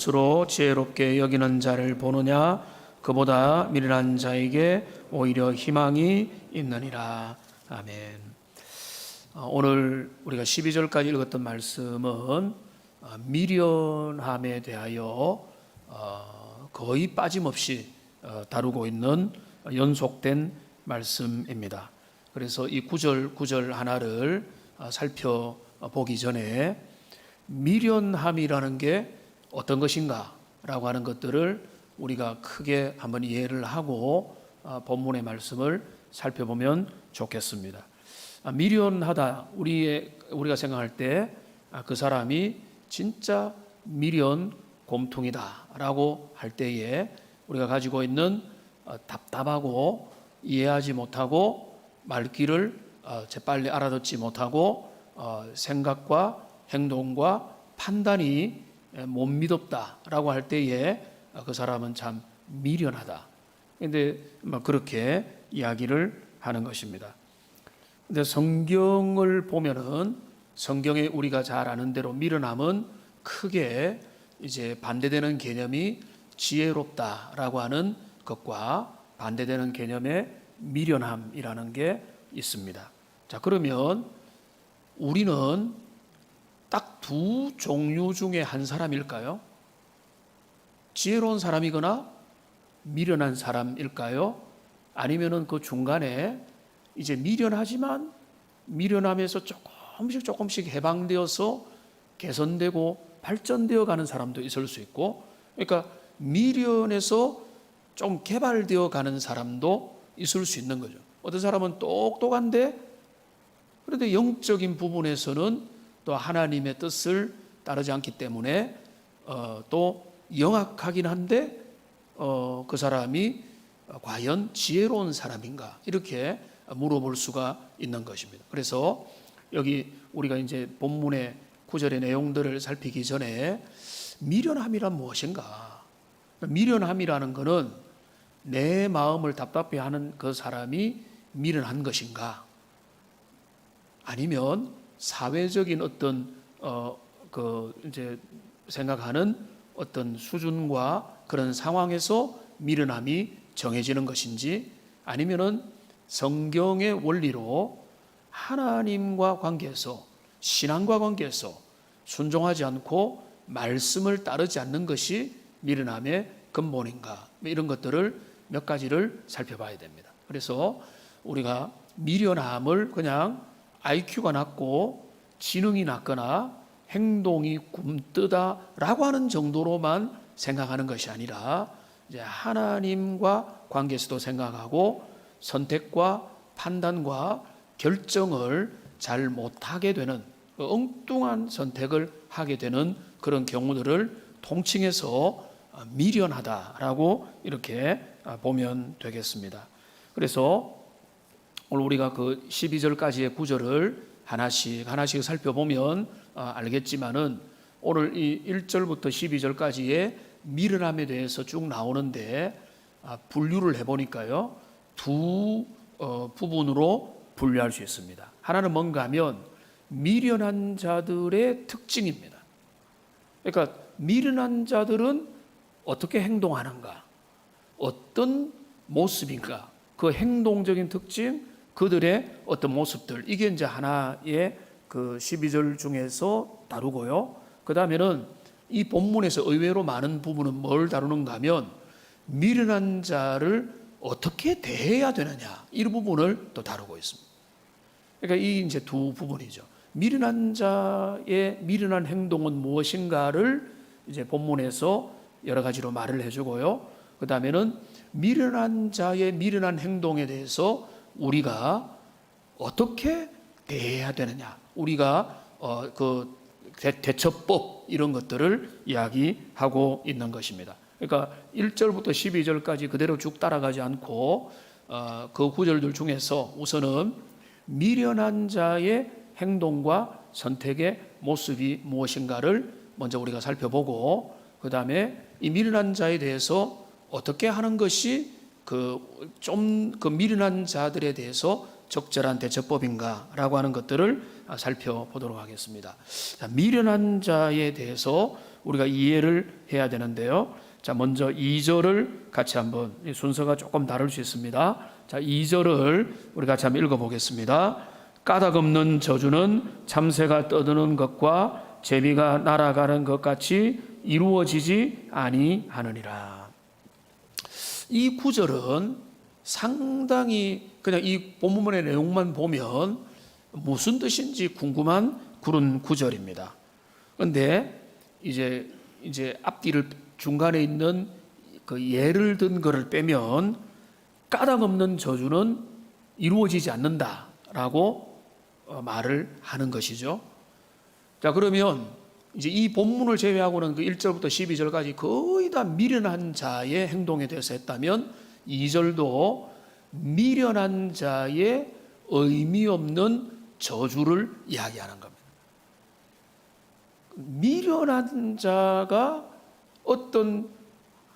스스로 지혜롭게 여기는 자를 보느냐, 그보다 미련한 자에게 오히려 희망이 있느니라. 아멘. 오늘 우리가 12절까지 읽었던 말씀은 미련함에 대하여 거의 빠짐없이 다루고 있는 연속된 말씀입니다. 그래서 이 구절 하나를 살펴보기 전에 미련함이라는 게 어떤 것인가 라고 하는 것들을 우리가 크게 한번 이해를 하고 본문의 말씀을 살펴보면 좋겠습니다. 미련하다, 우리가 생각할 때 그 사람이 진짜 미련 곰퉁이다 라고 할 때에 우리가 가지고 있는 답답하고 이해하지 못하고 말귀를 재빨리 알아듣지 못하고 생각과 행동과 판단이 못 믿었다라고 할 때에 그 사람은 참 미련하다. 근데 그렇게 이야기를 하는 것입니다. 근데 성경을 보면은 성경에 우리가 잘 아는 대로 미련함은 크게 이제 반대되는 개념이 지혜롭다라고 하는 것과 반대되는 개념의 미련함이라는 게 있습니다. 자, 그러면 우리는 딱 두 종류 중에 한 사람일까요? 지혜로운 사람이거나 미련한 사람일까요? 아니면은 그 중간에 이제 미련하지만 미련함에서 조금씩 해방되어서 개선되고 발전되어 가는 사람도 있을 수 있고, 그러니까 미련에서 좀 개발되어 가는 사람도 있을 수 있는 거죠. 어떤 사람은 똑똑한데 그런데 영적인 부분에서는 또 하나님의 뜻을 따르지 않기 때문에 또 영악하긴 한데 그 사람이 과연 지혜로운 사람인가, 이렇게 물어볼 수가 있는 것입니다. 그래서 여기 우리가 이제 본문의 구절의 내용들을 살피기 전에 미련함이란 무엇인가? 미련함이라는 것은 내 마음을 답답해하는 그 사람이 미련한 것인가? 아니면 사회적인 어떤 이제 생각하는 어떤 수준과 그런 상황에서 미련함이 정해지는 것인지, 아니면은 성경의 원리로 하나님과 관계에서, 신앙과 관계에서 순종하지 않고 말씀을 따르지 않는 것이 미련함의 근본인가, 이런 것들을 몇 가지를 살펴봐야 됩니다. 그래서 우리가 미련함을 그냥 IQ가 낮고 지능이 낮거나 행동이 굼뜨다라고 하는 정도로만 생각하는 것이 아니라 이제 하나님과 관계에서도 생각하고 선택과 판단과 결정을 잘 못하게 되는, 엉뚱한 선택을 하게 되는 그런 경우들을 통칭해서 미련하다라고 이렇게 보면 되겠습니다. 그래서 오늘 우리가 그 12절까지의 구절을 하나씩 살펴보면 알겠지만은 오늘 이 1절부터 12절까지의 미련함에 대해서 쭉 나오는데 분류를 해보니까요, 두 부분으로 분류할 수 있습니다. 하나는 뭔가 하면 미련한 자들의 특징입니다. 그러니까 미련한 자들은 어떻게 행동하는가, 어떤 모습인가, 그 행동적인 특징, 그들의 어떤 모습들, 이게 이제 하나의 그 12절 중에서 다루고요. 그 다음에는 이 본문에서 의외로 많은 부분은 뭘 다루는가 하면 미련한 자를 어떻게 대해야 되느냐, 이 부분을 또 다루고 있습니다. 그러니까 이 이제 두 부분이죠. 미련한 자의 미련한 행동은 무엇인가를 이제 본문에서 여러 가지로 말을 해주고요. 그 다음에는 미련한 자의 미련한 행동에 대해서 우리가 어떻게 대해야 되느냐, 우리가 그 대처법, 이런 것들을 이야기하고 있는 것입니다. 그러니까 1절부터 12절까지 그대로 쭉 따라가지 않고 그 구절들 중에서 우선은 미련한 자의 행동과 선택의 모습이 무엇인가를 먼저 우리가 살펴보고, 그 다음에 이 미련한 자에 대해서 어떻게 하는 것이 그 미련한 자들에 대해서 적절한 대처법인가라고 하는 것들을 살펴보도록 하겠습니다. 미련한 자에 대해서 우리가 이해를 해야 되는데요. 자, 먼저 2절을 같이 한번, 순서가 조금 다를 수 있습니다. 자, 2절을 우리 같이 한번 읽어보겠습니다. 까닭 없는 저주는 참새가 떠드는 것과 제비가 날아가는 것 같이 이루어지지 아니하느니라. 이 구절은 상당히 그냥 이 본문의 내용만 보면 무슨 뜻인지 궁금한 그런 구절입니다. 그런데 이제 앞뒤를 중간에 있는 그 예를 든 거를 빼면 까닭 없는 저주는 이루어지지 않는다라고 말을 하는 것이죠. 자, 그러면 이제 이 본문을 제외하고는 그 1절부터 12절까지 거의 다 미련한 자의 행동에 대해서 했다면 2절도 미련한 자의 의미 없는 저주를 이야기하는 겁니다. 미련한 자가 어떤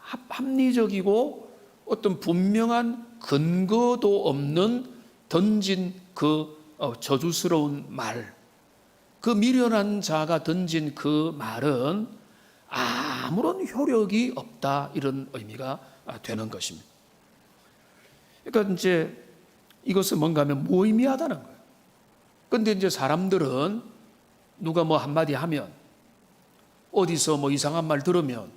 합리적이고 어떤 분명한 근거도 없는 던진 그 저주스러운 말, 그 미련한 자가 던진 그 말은 아무런 효력이 없다, 이런 의미가 되는 것입니다. 그러니까 이제 이것은 뭔가 하면 무의미하다는 거예요. 그런데 이제 사람들은 누가 뭐 한마디 하면, 어디서 뭐 이상한 말 들으면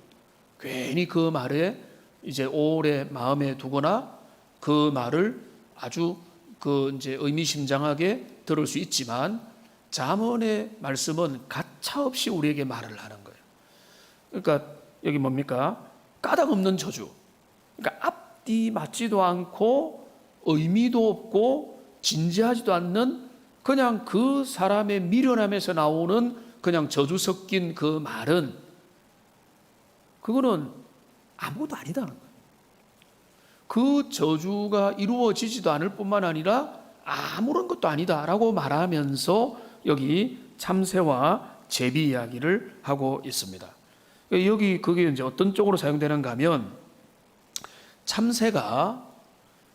괜히 그 말에 이제 오래 마음에 두거나 그 말을 아주 그 이제 의미심장하게 들을 수 있지만 잠언의 말씀은 가차없이 우리에게 말을 하는 거예요. 그러니까 여기 뭡니까? 까닭 없는 저주. 그러니까 앞뒤 맞지도 않고 의미도 없고 진지하지도 않는 그냥 그 사람의 미련함에서 나오는 그냥 저주 섞인 그 말은 그거는 아무것도 아니다는 거예요. 그 저주가 이루어지지도 않을 뿐만 아니라 아무런 것도 아니다라고 말하면서 여기 참새와 제비 이야기를 하고 있습니다. 여기 그게 이제 어떤 쪽으로 사용되는가 하면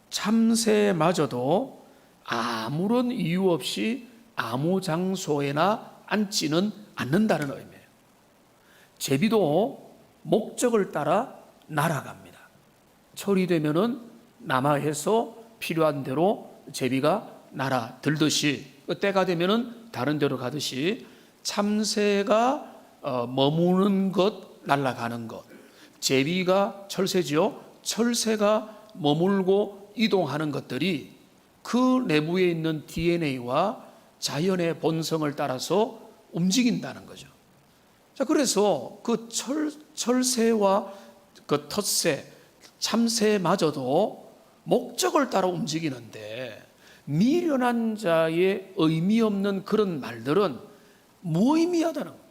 참새마저도 아무런 이유 없이 아무 장소에나 앉지는 않는다는 의미예요. 제비도 목적을 따라 날아갑니다. 철이 되면은 남하해서 필요한 대로 제비가 날아들듯이, 때가 되면은 다른 데로 가듯이 참새가 머무는 것, 날아가는 것, 제비가 철새지요. 철새가 머물고 이동하는 것들이 그 내부에 있는 DNA와 자연의 본성을 따라서 움직인다는 거죠. 자, 그래서 그 철새와 그 텃새, 참새마저도 목적을 따라 움직이는데 미련한 자의 의미 없는 그런 말들은 무의미하다는 거예요.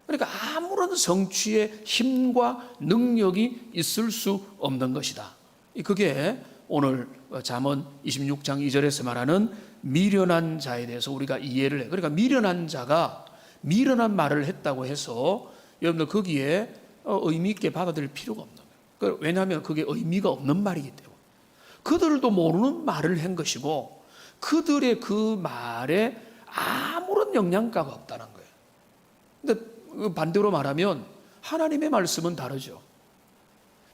그러니까 아무런 성취의 힘과 능력이 있을 수 없는 것이다. 그게 오늘 잠언 26장 2절에서 말하는 미련한 자에 대해서 우리가 이해를 해요. 그러니까 미련한 자가 미련한 말을 했다고 해서 여러분들 거기에 의미 있게 받아들일 필요가 없는 거예요. 왜냐하면 그게 의미가 없는 말이기 때문에. 그들도 모르는 말을 한 것이고 그들의 그 말에 아무런 영향가가 없다는 거예요. 근데 반대로 말하면 하나님의 말씀은 다르죠.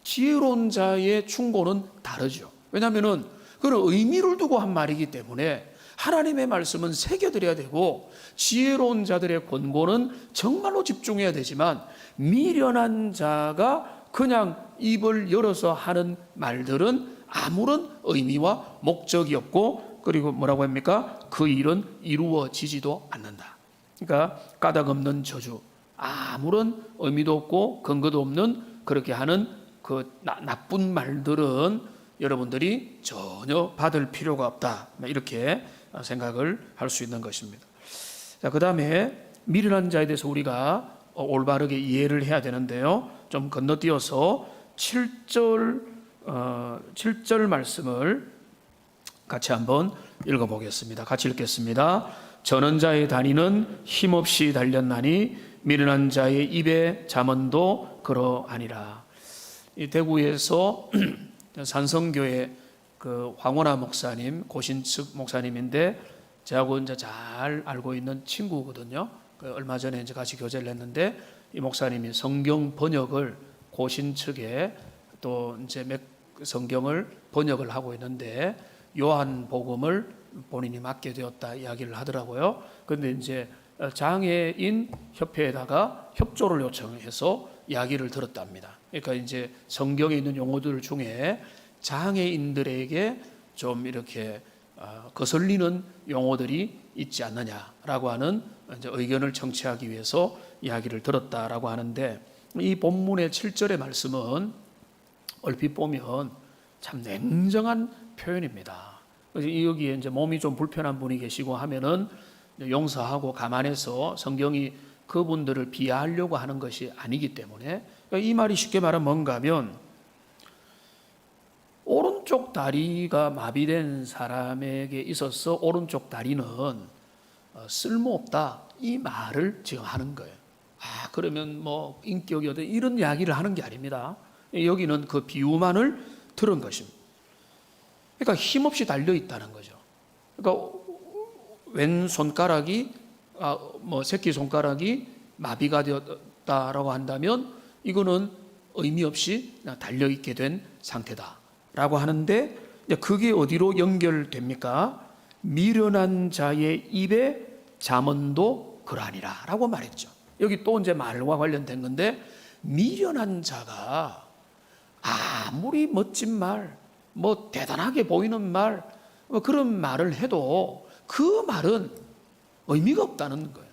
지혜로운 자의 충고는 다르죠. 왜냐하면 그런 의미를 두고 한 말이기 때문에 하나님의 말씀은 새겨드려야 되고 지혜로운 자들의 권고는 정말로 집중해야 되지만 미련한 자가 그냥 입을 열어서 하는 말들은 아무런 의미와 목적이 없고 그리고 뭐라고 합니까? 그 일은 이루어지지도 않는다. 그러니까 까닭 없는 저주, 아무런 의미도 없고 근거도 없는 그렇게 하는 그 나쁜 말들은 여러분들이 전혀 받을 필요가 없다, 이렇게 생각을 할 수 있는 것입니다. 자, 그 다음에 미련한 자에 대해서 우리가 올바르게 이해를 해야 되는데요. 좀 건너뛰어서 7절 말씀을 같이 한번 읽어보겠습니다. 같이 읽겠습니다. 저는 자의 다니는 힘없이 달렸나니 미련한 자의 입에 잠언도 그러하니라. 이 대구에서 산성교회 그 황원하 목사님, 고신측 목사님인데 저하고 이제 잘 알고 있는 친구거든요. 얼마 전에 이제 같이 교제를 했는데 이 목사님이 성경 번역을 고신 측에 또 이제 성경을 번역을 하고 있는데 요한복음을 본인이 맡게 되었다 이야기를 하더라고요. 그런데 이제 장애인 협회에다가 협조를 요청해서 이야기를 들었답니다. 그러니까 이제 성경에 있는 용어들 중에 장애인들에게 좀 이렇게 거슬리는 용어들이 있지 않느냐라고 하는 이제 의견을 청취하기 위해서 이야기를 들었다라고 하는데, 이 본문의 7절의 말씀은 얼핏 보면 참 냉정한 표현입니다. 그래서 여기에 이제 몸이 좀 불편한 분이 계시고 하면은 용서하고 감안해서 성경이 그분들을 비하하려고 하는 것이 아니기 때문에, 이 말이 쉽게 말하면 뭔가 하면 오른쪽 다리가 마비된 사람에게 있어서 오른쪽 다리는 쓸모없다, 이 말을 지금 하는 거예요. 그러면 뭐 인격이 어때 이런 이야기를 하는 게 아닙니다. 여기는 그 비유만을 들은 것입니다. 그러니까 힘없이 달려 있다는 거죠. 그러니까 왼 손가락이 새끼 손가락이 마비가 되었다라고 한다면 이거는 의미 없이 그냥 달려 있게 된 상태다라고 하는데, 그게 어디로 연결됩니까? 미련한 자의 입에 잠언도 그러하니라라고 말했죠. 여기 또 이제 말과 관련된 건데, 미련한 자가 아무리 멋진 말, 뭐 대단하게 보이는 말, 그런 말을 해도 그 말은 의미가 없다는 거예요.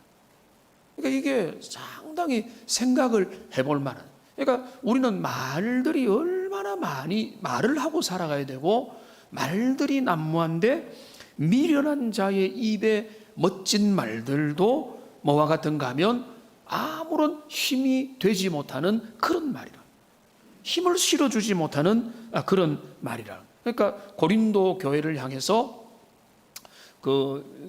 그러니까 이게 상당히 생각을 해볼 만한. 그러니까 우리는 말들이 얼마나 많이 말을 하고 살아가야 되고 말들이 난무한데, 미련한 자의 입에 멋진 말들도 뭐와 같은가 하면 아무런 힘이 되지 못하는 그런 말이라. 힘을 실어주지 못하는 그런 말이라. 그러니까 고린도 교회를 향해서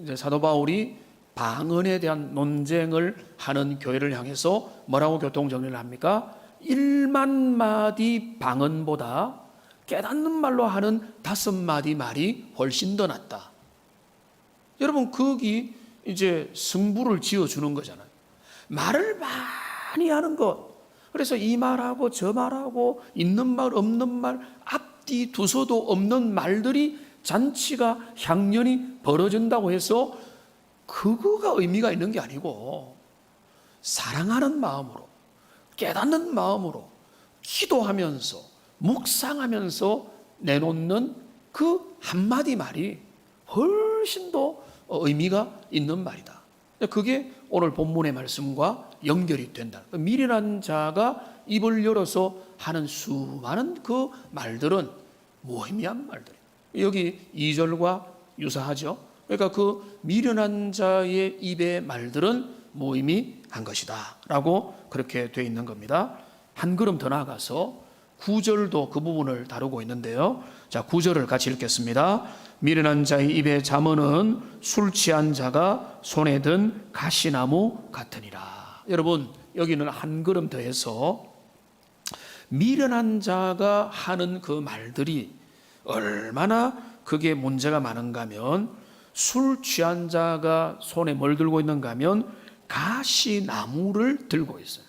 이제 사도 바울이 방언에 대한 논쟁을 하는 교회를 향해서 뭐라고 교통정리를 합니까? 1만 마디 방언보다 깨닫는 말로 하는 5마디 말이 훨씬 더 낫다. 여러분, 거기 이제 승부를 지어주는 거잖아요. 말을 많이 하는 것. 그래서 이 말하고 저 말하고 있는 말 없는 말, 앞뒤 두서도 없는 말들이 잔치가 향연이 벌어진다고 해서 그거가 의미가 있는 게 아니고, 사랑하는 마음으로, 깨닫는 마음으로 기도하면서 묵상하면서 내놓는 그 한마디 말이 훨씬 더 의미가 있는 말이다. 그게 오늘 본문의 말씀과 연결이 된다. 미련한 자가 입을 열어서 하는 수많은 그 말들은 무의미한 말들이에요. 여기 2절과 유사하죠. 그러니까 그 미련한 자의 입의 말들은 무의미한 것이다 라고 그렇게 되어 있는 겁니다. 한 걸음 더 나아가서 9절도 그 부분을 다루고 있는데요. 자, 9절을 같이 읽겠습니다. 미련한 자의 입의 잠언은 술 취한 자가 손에 든 가시나무 같으니라. 여러분, 여기는 한 걸음 더해서 미련한 자가 하는 그 말들이 얼마나 그게 문제가 많은가 하면, 술 취한 자가 손에 뭘 들고 있는가 하면 가시나무를 들고 있어요.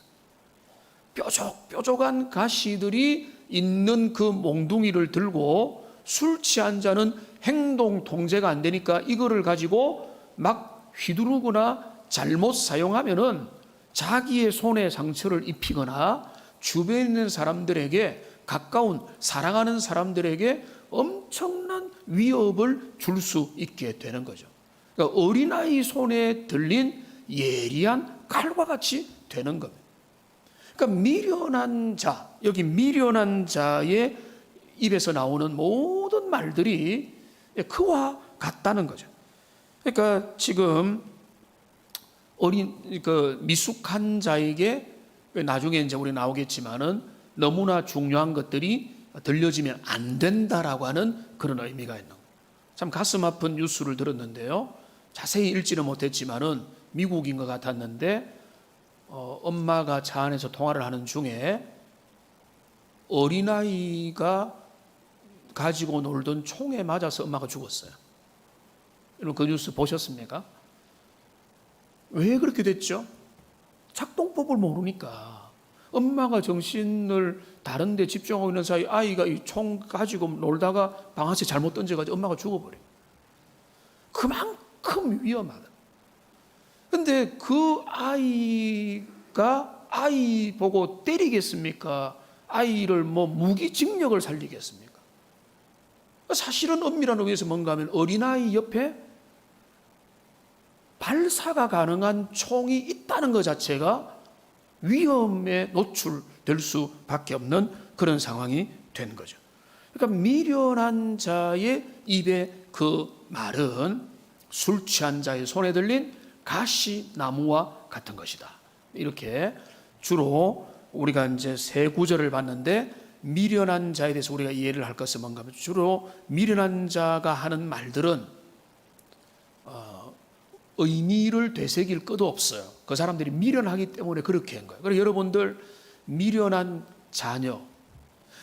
뾰족뾰족한 가시들이 있는 그 몽둥이를 들고, 술 취한 자는 행동 통제가 안 되니까 이거를 가지고 막 휘두르거나 잘못 사용하면은 자기의 손에 상처를 입히거나 주변에 있는 사람들에게, 가까운 사랑하는 사람들에게 엄청난 위협을 줄 수 있게 되는 거죠. 그러니까 어린아이 손에 들린 예리한 칼과 같이 되는 겁니다. 그러니까 미련한 자, 여기 미련한 자의 입에서 나오는 모든 말들이 그와 같다는 거죠. 그러니까 지금 미숙한 자에게, 나중에 이제 우리 나오겠지만은 너무나 중요한 것들이 들려지면 안 된다라고 하는 그런 의미가 있는 거예요. 참 가슴 아픈 뉴스를 들었는데요. 자세히 읽지는 못했지만은 미국인 것 같았는데, 엄마가 차 안에서 통화를 하는 중에 어린아이가 가지고 놀던 총에 맞아서 엄마가 죽었어요. 여러분, 그 뉴스 보셨습니까? 왜 그렇게 됐죠? 작동법을 모르니까 엄마가 정신을 다른 데 집중하고 있는 사이 아이가 이 총 가지고 놀다가 방아쇠 잘못 던져가지고 엄마가 죽어버려요. 그만큼 위험하다. 근데 그 아이가 아이 보고 때리겠습니까? 아이를 뭐 무기징역을 살리겠습니까? 사실은 엄밀한 의미에서 뭔가 하면 어린아이 옆에 발사가 가능한 총이 있다는 것 자체가 위험에 노출될 수밖에 없는 그런 상황이 된 거죠. 그러니까 미련한 자의 입에 그 말은 술 취한 자의 손에 들린 가시나무와 같은 것이다. 이렇게 주로 우리가 이제 세 구절을 봤는데 미련한 자에 대해서 우리가 이해를 할 것은 뭔가 하면 주로 미련한 자가 하는 말들은 의미를 되새길 것도 없어요. 그 사람들이 미련하기 때문에 그렇게 한 거예요. 그래서 여러분들 미련한 자녀,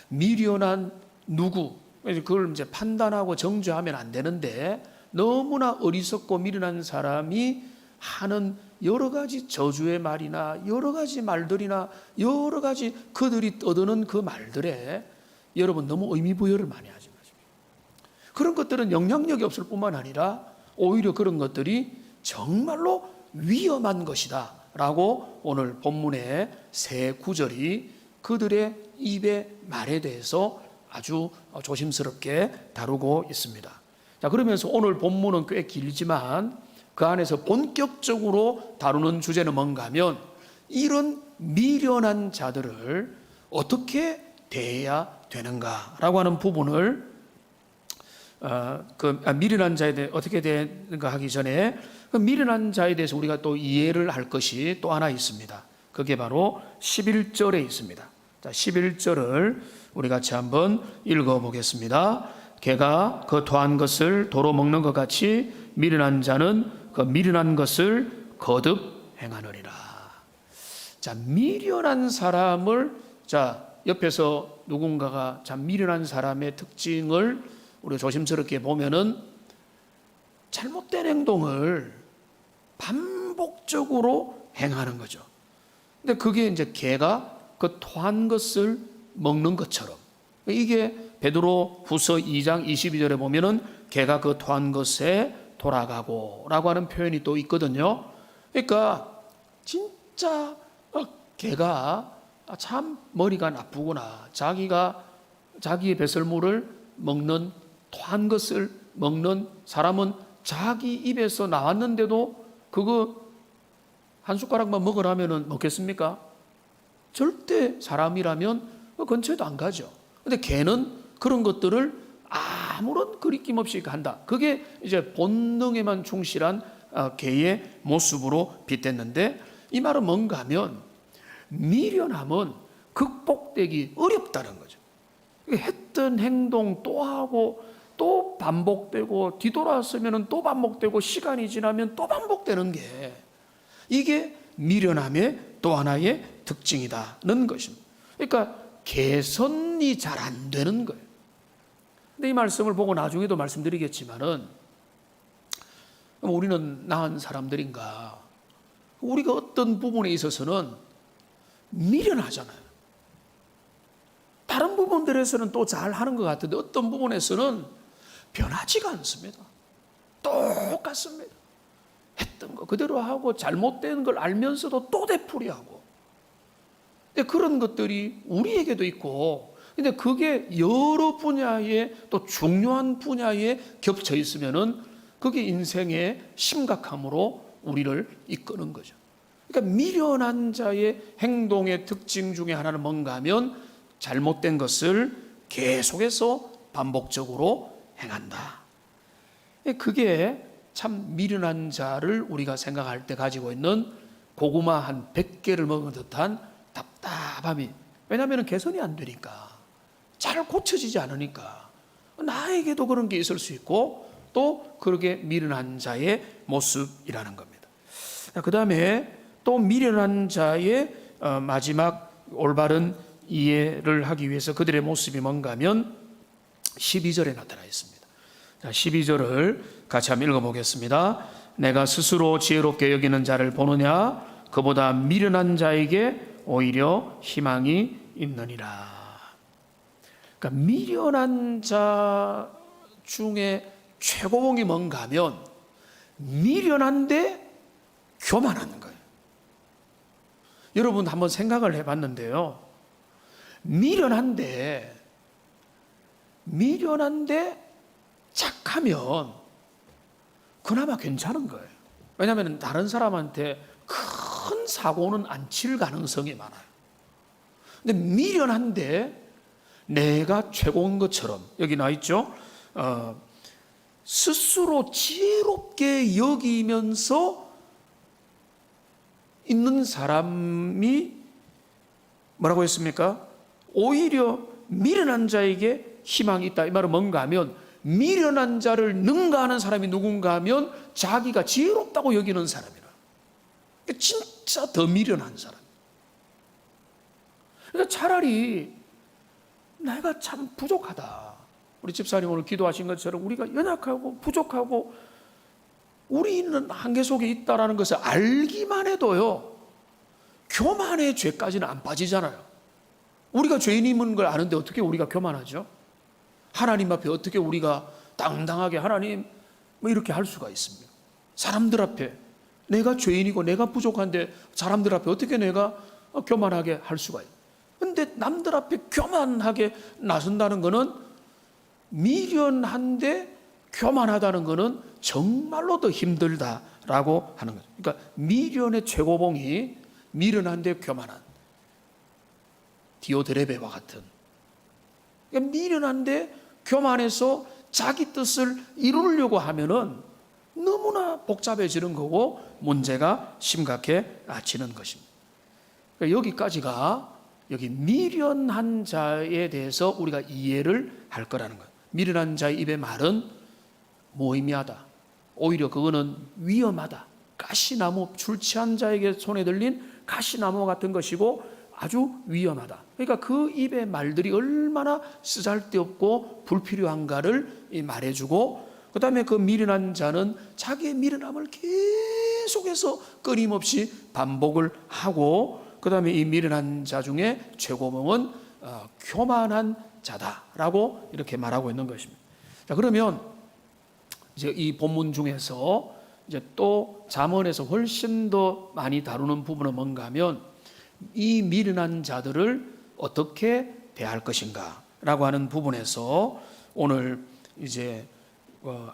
미련한 누구, 그걸 이제 판단하고 정죄하면 안 되는데 너무나 어리석고 미련한 사람이 하는 여러 가지 저주의 말이나 여러 가지 말들이나 여러 가지 그들이 떠드는 그 말들에 여러분 너무 의미부여를 많이 하지 마십시오. 그런 것들은 영향력이 없을 뿐만 아니라 오히려 그런 것들이 정말로 위험한 것이다 라고 오늘 본문의 세 구절이 그들의 입의 말에 대해서 아주 조심스럽게 다루고 있습니다. 자, 그러면서 오늘 본문은 꽤 길지만 그 안에서 본격적으로 다루는 주제는 뭔가 하면 이런 미련한 자들을 어떻게 대해야 되는가라고 하는 부분을 미련한 자에 대해 어떻게 되는가 하기 전에 그 미련한 자에 대해서 우리가 또 이해를 할 것이 또 하나 있습니다. 그게 바로 11절에 있습니다. 자, 11절을 우리 같이 한번 읽어보겠습니다. 개가 그 토한 것을 도로 먹는 것 같이 미련한 자는 그 미련한 것을 거듭 행하느니라. 자, 미련한 사람을 옆에서 누군가가 미련한 사람의 특징을 우리가 조심스럽게 보면은 잘못된 행동을 반복적으로 행하는 거죠. 근데 그게 이제 개가 그 토한 것을 먹는 것처럼 이게 베드로 후서 2장 22절에 보면은 개가 그 토한 것에 돌아가고 라고 하는 표현이 또 있거든요. 그러니까 진짜 개가 참 머리가 나쁘구나. 자기가 자기의 배설물을 먹는 토한 것을 먹는 사람은 자기 입에서 나왔는데도 그거 한 숟가락만 먹으라면 먹겠습니까? 절대 사람이라면 그 근처에도 안 가죠. 근데 개는 그런 것들을 아무런 거리낌 없이 한다. 그게 이제 본능에만 충실한 개의 모습으로 빗댔는데 이 말은 뭔가 하면 미련함은 극복되기 어렵다는 거죠. 했던 행동 또 하고 또 반복되고 뒤돌아서면 또 반복되고 시간이 지나면 또 반복되는 게 이게 미련함의 또 하나의 특징이다는 것입니다. 그러니까 개선이 잘 안 되는 거예요. 근데 이 말씀을 보고 나중에도 말씀드리겠지만은 우리는 나은 사람들인가? 우리가 어떤 부분에 있어서는 미련하잖아요. 다른 부분들에서는 또 잘하는 것 같은데 어떤 부분에서는 변하지가 않습니다. 똑같습니다. 했던 거 그대로 하고 잘못된 걸 알면서도 또 되풀이하고. 근데 그런 것들이 우리에게도 있고, 근데 그게 여러 분야에 또 중요한 분야에 겹쳐 있으면은 그게 인생의 심각함으로 우리를 이끄는 거죠. 그러니까 미련한 자의 행동의 특징 중에 하나는 뭔가 하면 잘못된 것을 계속해서 반복적으로 행한다. 그게 참 미련한 자를 우리가 생각할 때 가지고 있는 고구마 한 100개를 먹은 듯한 답답함이, 왜냐하면 개선이 안 되니까, 잘 고쳐지지 않으니까 나에게도 그런 게 있을 수 있고 또 그렇게 미련한 자의 모습이라는 겁니다. 그 다음에 또 미련한 자의 마지막 올바른 이해를 하기 위해서 그들의 모습이 뭔가 하면 12절에 나타나 있습니다. 12절을 같이 한번 읽어보겠습니다. 내가 스스로 지혜롭게 여기는 자를 보느냐? 그보다 미련한 자에게 오히려 희망이 있느니라. 그러니까 미련한 자 중에 최고봉이 뭔가 하면 미련한데 교만하는 거예요. 여러분 한번 생각을 해봤는데요. 미련한데 착하면 그나마 괜찮은 거예요. 왜냐하면 다른 사람한테 큰 사고는 안 칠 가능성이 많아요. 근데 미련한데 내가 최고인 것처럼, 여기 나와 있죠. 스스로 지혜롭게 여기면서 있는 사람이 뭐라고 했습니까? 오히려 미련한 자에게 희망이 있다. 이 말은 뭔가 하면 미련한 자를 능가하는 사람이 누군가 하면 자기가 지혜롭다고 여기는 사람이라. 진짜 더 미련한 사람. 그러니까 차라리 내가 참 부족하다. 우리 집사님 오늘 기도하신 것처럼 우리가 연약하고 부족하고 우리는 한계 속에 있다는 것을 알기만 해도요, 교만의 죄까지는 안 빠지잖아요. 우리가 죄인임은 걸 아는데 어떻게 우리가 교만하죠? 하나님 앞에 어떻게 우리가 당당하게 하나님 뭐 이렇게 할 수가 있습니까? 사람들 앞에 내가 죄인이고 내가 부족한데 사람들 앞에 어떻게 내가 교만하게 할 수가 있어요? 근데 남들 앞에 교만하게 나선다는 것은, 미련한데 교만하다는 것은 정말로 더 힘들다라고 하는 거죠. 그러니까 미련의 최고봉이 미련한데 교만한 디오드레베와 같은, 그러니까 미련한데 교만해서 자기 뜻을 이루려고 하면은 너무나 복잡해지는 거고 문제가 심각해지는 것입니다. 그러니까 여기까지가 여기 미련한 자에 대해서 우리가 이해를 할 거라는 거예요. 미련한 자의 입의 말은 무의미하다. 오히려 그거는 위험하다. 가시나무, 출치한 자에게 손에 들린 가시나무 같은 것이고 아주 위험하다. 그러니까 그 입의 말들이 얼마나 쓰잘데없고 불필요한가를 말해주고, 그 다음에 그 미련한 자는 자기의 미련함을 계속해서 끊임없이 반복을 하고, 그 다음에 이 미련한 자 중에 최고봉은 교만한 자다라고 이렇게 말하고 있는 것입니다. 자, 그러면 이제 이 본문 중에서 이제 또 잠언에서 훨씬 더 많이 다루는 부분은 뭔가 하면 이 미련한 자들을 어떻게 대할 것인가라고 하는 부분에서 오늘 이제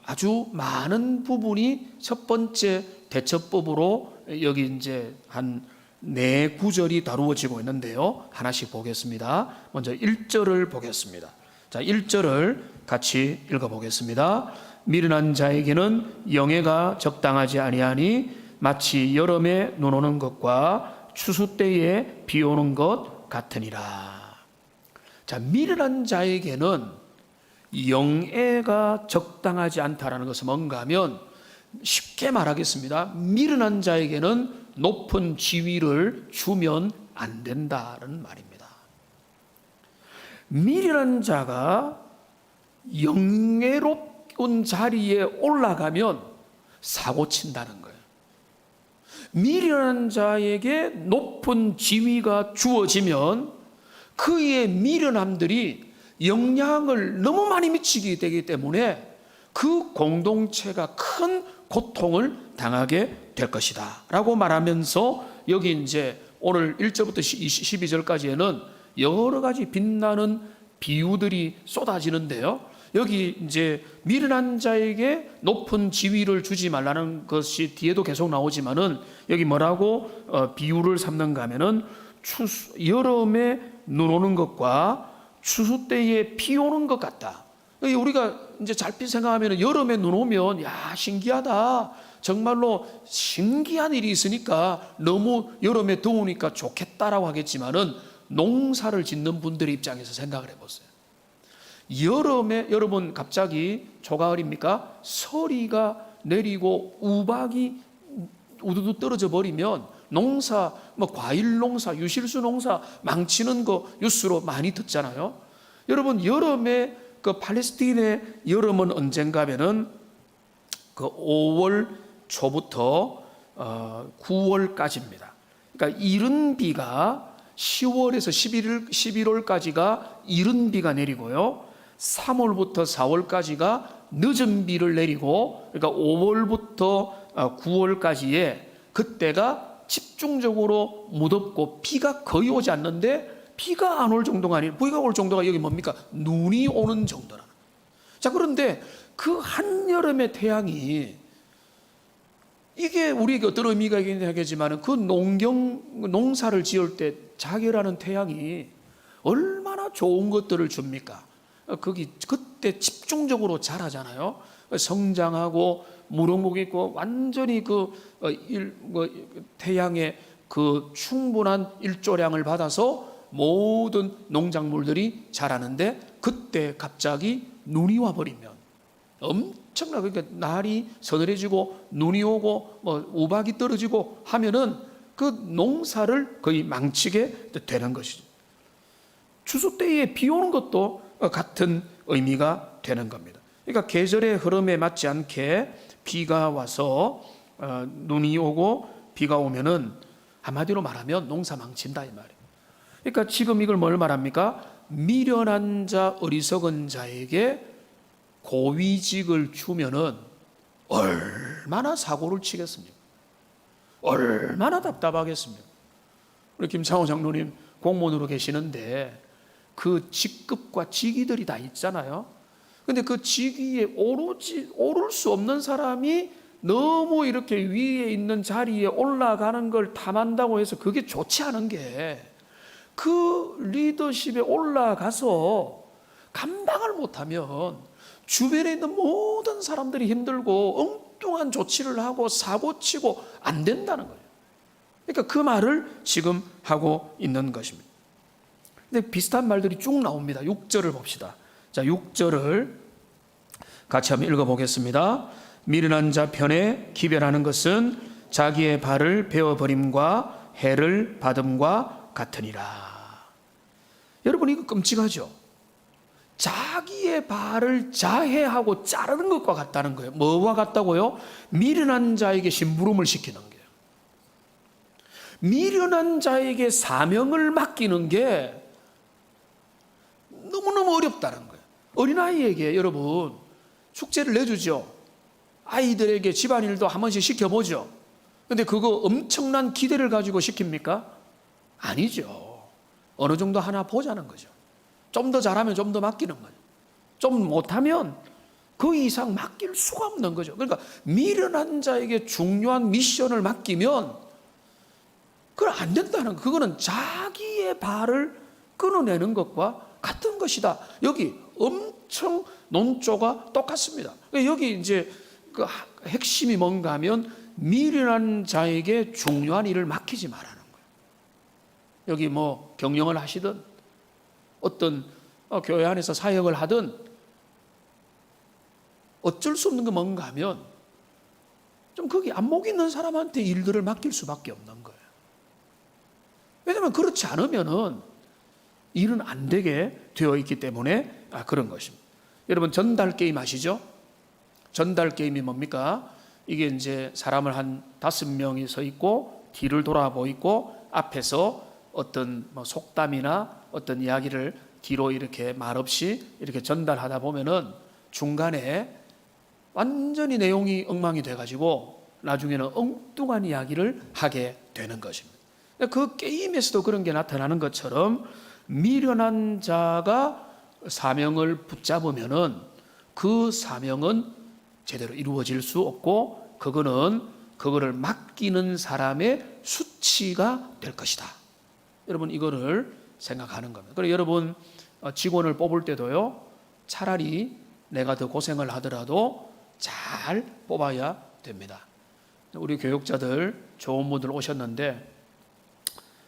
아주 많은 부분이 첫 번째 대처법으로 여기 이제 한 4구절이 다루어지고 있는데요. 하나씩 보겠습니다. 먼저 1절을 보겠습니다. 자, 1절을 같이 읽어보겠습니다. 미련한 자에게는 영예가 적당하지 아니하니 마치 여름에 눈 오는 것과 추수 때에 비 오는 것 같으니라. 자, 미련한 자에게는 영예가 적당하지 않다라는 것은 뭔가 하면, 쉽게 말하겠습니다. 미련한 자에게는 높은 지위를 주면 안 된다는 말입니다. 미련한 자가 영예롭은 자리에 올라가면 사고 친다는 거예요. 미련한 자에게 높은 지위가 주어지면 그의 미련함들이 영향을 너무 많이 미치게 되기 때문에 그 공동체가 큰 고통을 당하게 될 것이다 라고 말하면서, 여기 이제 오늘 1절부터 12절까지에는 여러 가지 빛나는 비유들이 쏟아지는데요. 여기 이제 미련한 자에게 높은 지위를 주지 말라는 것이 뒤에도 계속 나오지만은, 여기 뭐라고 비유를 삼는가 하면은 여름에 눈 오는 것과 추수 때에 비 오는 것 같다. 우리가 이제 잘빛 생각하면 여름에 눈 오면 야, 신기하다. 정말로 신기한 일이 있으니까 너무 여름에 더우니까 좋겠다라고 하겠지만은, 농사를 짓는 분들의 입장에서 생각을 해보세요. 여름에 여러분 갑자기 초가을입니까? 서리가 내리고 우박이 우두두 떨어져 버리면 농사, 뭐 과일 농사, 유실수 농사 망치는 거 뉴스로 많이 듣잖아요. 여러분, 여름에 그 팔레스틴의 여름은 언젠가 하면은 그 5월 초부터 9월까지입니다. 그러니까 이른 비가 10월에서 11월까지가 이른 비가 내리고요. 3월부터 4월까지가 늦은 비를 내리고, 그러니까 5월부터 9월까지에 그때가 집중적으로 무덥고 비가 거의 오지 않는데, 비가 안 올 정도가 아니라 비가 올 정도가 여기 뭡니까? 눈이 오는 정도라. 자, 그런데 그 한여름의 태양이, 이게 우리에게 어떤 의미가 있긴 하겠지만 그 농사를 지을 때 자결하는 태양이 얼마나 좋은 것들을 줍니까? 그때 집중적으로 자라잖아요. 성장하고 무럭무럭 있고 완전히 태양의 그 충분한 일조량을 받아서 모든 농작물들이 자라는데, 그때 갑자기 눈이 와버리면 엄청나게, 그러니까 날이 서늘해지고 눈이 오고 우박이 떨어지고 하면은 그 농사를 거의 망치게 되는 것이죠. 추수 때에 비 오는 것도 같은 의미가 되는 겁니다. 그러니까 계절의 흐름에 맞지 않게 비가 와서 눈이 오고 비가 오면은 한마디로 말하면 농사 망친다 이 말이에요. 그러니까 지금 이걸 뭘 말합니까? 미련한 자, 어리석은 자에게 고위직을 주면은 얼마나 사고를 치겠습니까? 얼마나 답답하겠습니까? 우리 김창호 장로님 공무원으로 계시는데 그 직급과 직위들이 다 있잖아요. 근데 그 직위에 오를 수 없는 사람이 너무 이렇게 위에 있는 자리에 올라가는 걸 탐한다고 해서 그게 좋지 않은 게, 그 리더십에 올라가서 감당을 못하면 주변에 있는 모든 사람들이 힘들고 엉뚱한 조치를 하고 사고치고 안 된다는 거예요. 그러니까 그 말을 지금 하고 있는 것입니다. 근데 비슷한 말들이 쭉 나옵니다. 6절을 봅시다. 자, 6절을 같이 한번 읽어보겠습니다. 미련한 자 편에 기별하는 것은 자기의 발을 베어버림과 해를 받음과 같으니라. 여러분, 이거 끔찍하죠? 자기의 발을 자해하고 자르는 것과 같다는 거예요. 뭐와 같다고요? 미련한 자에게 심부름을 시키는 거예요. 미련한 자에게 사명을 맡기는 게 너무너무 어렵다는 거예요. 어린아이에게 여러분 숙제를 내주죠. 아이들에게 집안일도 한 번씩 시켜보죠. 근데 그거 엄청난 기대를 가지고 시킵니까? 아니죠. 어느 정도 하나 보자는 거죠. 좀 더 잘하면 좀 더 맡기는 거죠. 좀 못하면 그 이상 맡길 수가 없는 거죠. 그러니까 미련한 자에게 중요한 미션을 맡기면 그건 안 된다는 거. 그거는 자기의 발을 끊어내는 것과 같은 것이다. 여기 엄청 논조가 똑같습니다. 여기 이제 그 핵심이 뭔가 하면 미련한 자에게 중요한 일을 맡기지 말라는 거예요. 여기 뭐 경영을 하시든 어떤 교회 안에서 사역을 하든 어쩔 수 없는 게 뭔가 하면 좀 거기 안목 있는 사람한테 일들을 맡길 수밖에 없는 거예요. 왜냐하면 그렇지 않으면은 일은 안 되게 되어 있기 때문에 그런 것입니다. 여러분, 전달 게임 아시죠? 전달 게임이 뭡니까? 이게 이제 사람을 한 5명이 서 있고 뒤를 돌아보고 있고 앞에서 어떤 속담이나 어떤 이야기를 뒤로 이렇게 말없이 이렇게 전달하다 보면은 중간에 완전히 내용이 엉망이 돼가지고 나중에는 엉뚱한 이야기를 하게 되는 것입니다. 그 게임에서도 그런 게 나타나는 것처럼 미련한 자가 사명을 붙잡으면은 그 사명은 제대로 이루어질 수 없고 그거를 맡기는 사람의 수치가 될 것이다. 여러분, 이거를 생각하는 겁니다. 그리고 여러분 직원을 뽑을 때도요, 차라리 내가 더 고생을 하더라도 잘 뽑아야 됩니다. 우리 교육자들 좋은 분들 오셨는데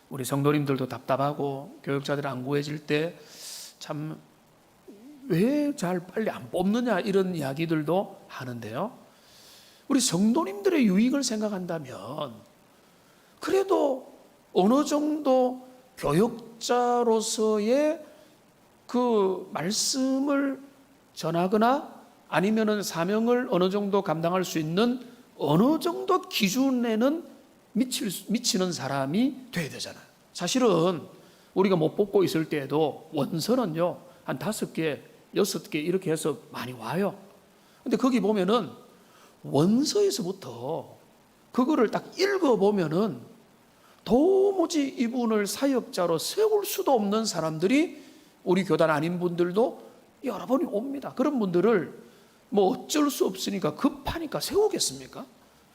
우리 성도님들도 답답하고 교육자들 안 구해질 때 참 왜 잘 빨리 안 뽑느냐 이런 이야기들도 하는데요. 우리 성도님들의 유익을 생각한다면 그래도 어느 정도 교육자로서의 그 말씀을 전하거나 아니면은 사명을 어느 정도 감당할 수 있는 어느 정도 기준에는 미치는 사람이 돼야 되잖아요. 사실은 우리가 못 뽑고 있을 때에도 원서는요, 한 5개, 6개 이렇게 해서 많이 와요. 근데 거기 보면은 원서에서부터 그거를 딱 읽어보면은 도무지 이분을 사역자로 세울 수도 없는 사람들이 우리 교단 아닌 분들도 여러 번이 옵니다. 그런 분들을 뭐 어쩔 수 없으니까 급하니까 세우겠습니까?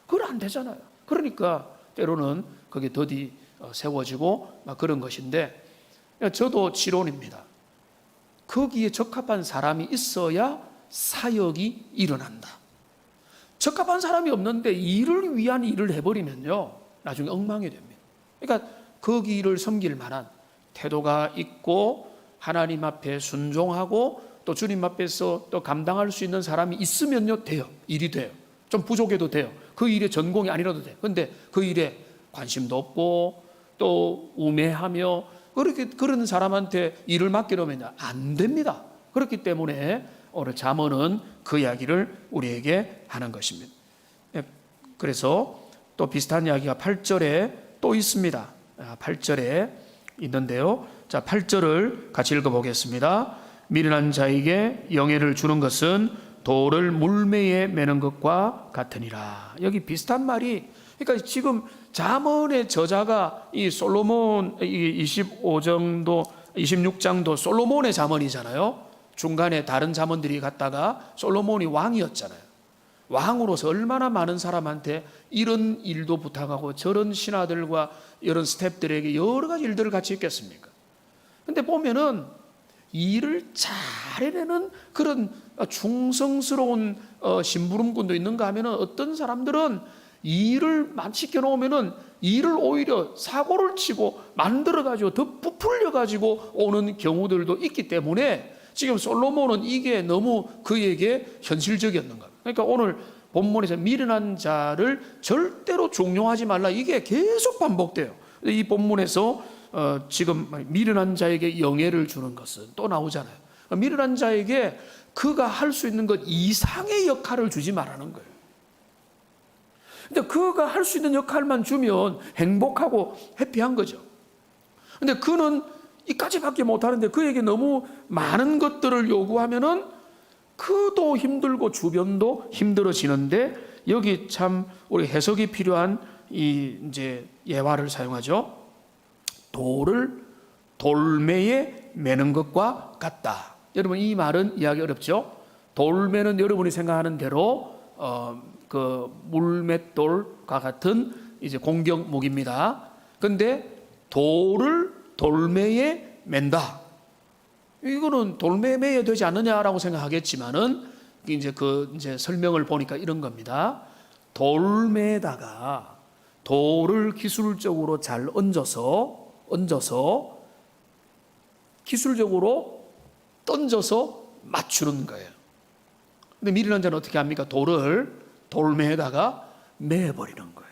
그건 안 되잖아요. 그러니까 때로는 그게 더디 세워지고 막 그런 것인데, 저도 지론입니다. 거기에 적합한 사람이 있어야 사역이 일어난다. 적합한 사람이 없는데 일을 위한 일을 해버리면요, 나중에 엉망이 됩니다. 그러니까 거기를 섬길 만한 태도가 있고 하나님 앞에 순종하고 또 주님 앞에서 또 감당할 수 있는 사람이 있으면요, 돼요. 일이 돼요. 좀 부족해도 돼요. 그 일에 전공이 아니라도 돼요. 그런데 그 일에 관심도 없고 또 우매하며 그런 사람한테 일을 맡기려면 안 됩니다. 그렇기 때문에 오늘 잠언은 그 이야기를 우리에게 하는 것입니다. 그래서 또 비슷한 이야기가 8절에 또 있습니다. 8절에 있는데요. 자, 8절을 같이 읽어보겠습니다. 미련한 자에게 영예를 주는 것은 돌을 물매에 매는 것과 같으니라. 여기 비슷한 말이, 그러니까 지금 잠언의 저자가 이 솔로몬 25장도 26장도 솔로몬의 잠언이잖아요. 중간에 다른 잠언들이 갔다가 솔로몬이 왕이었잖아요. 왕으로서 얼마나 많은 사람한테 이런 일도 부탁하고 저런 신하들과 이런 스태프들에게 여러 가지 일들을 같이 했겠습니까? 근데 보면은 일을 잘 해내는 그런 충성스러운 심부름꾼도 있는가 하면은 어떤 사람들은 일을 시켜 놓으면은 일을 오히려 사고를 치고 만들어가지고 더 부풀려가지고 오는 경우들도 있기 때문에 지금 솔로몬은 이게 너무 그에게 현실적이었는가. 그러니까 오늘 본문에서 미련한 자를 절대로 종용하지 말라, 이게 계속 반복돼요. 이 본문에서 지금 미련한 자에게 영예를 주는 것은 또 나오잖아요. 미련한 자에게 그가 할 수 있는 것 이상의 역할을 주지 말라는 거예요. 근데 그가 할 수 있는 역할만 주면 행복하고 해피한 거죠. 근데 그는 이까지밖에 못하는데 그에게 너무 많은 것들을 요구하면은 그도 힘들고 주변도 힘들어지는데, 여기 참 우리 해석이 필요한 이 이제 예화를 사용하죠. 돌을 돌매에 매는 것과 같다. 여러분, 이 말은 이해하기 어렵죠? 돌매는 여러분이 생각하는 대로 그 물맷돌과 같은 이제 공격 무기입니다. 근데 돌을 돌매에 맨다. 이거는 돌매에 매야 되지 않느냐라고 생각하겠지만은 이제 이제 설명을 보니까 이런 겁니다. 돌매에다가 돌을 기술적으로 잘 얹어서 기술적으로 던져서 맞추는 거예요. 근데 미련한 자는 어떻게 합니까? 돌을 돌매에다가 매버리는 거예요.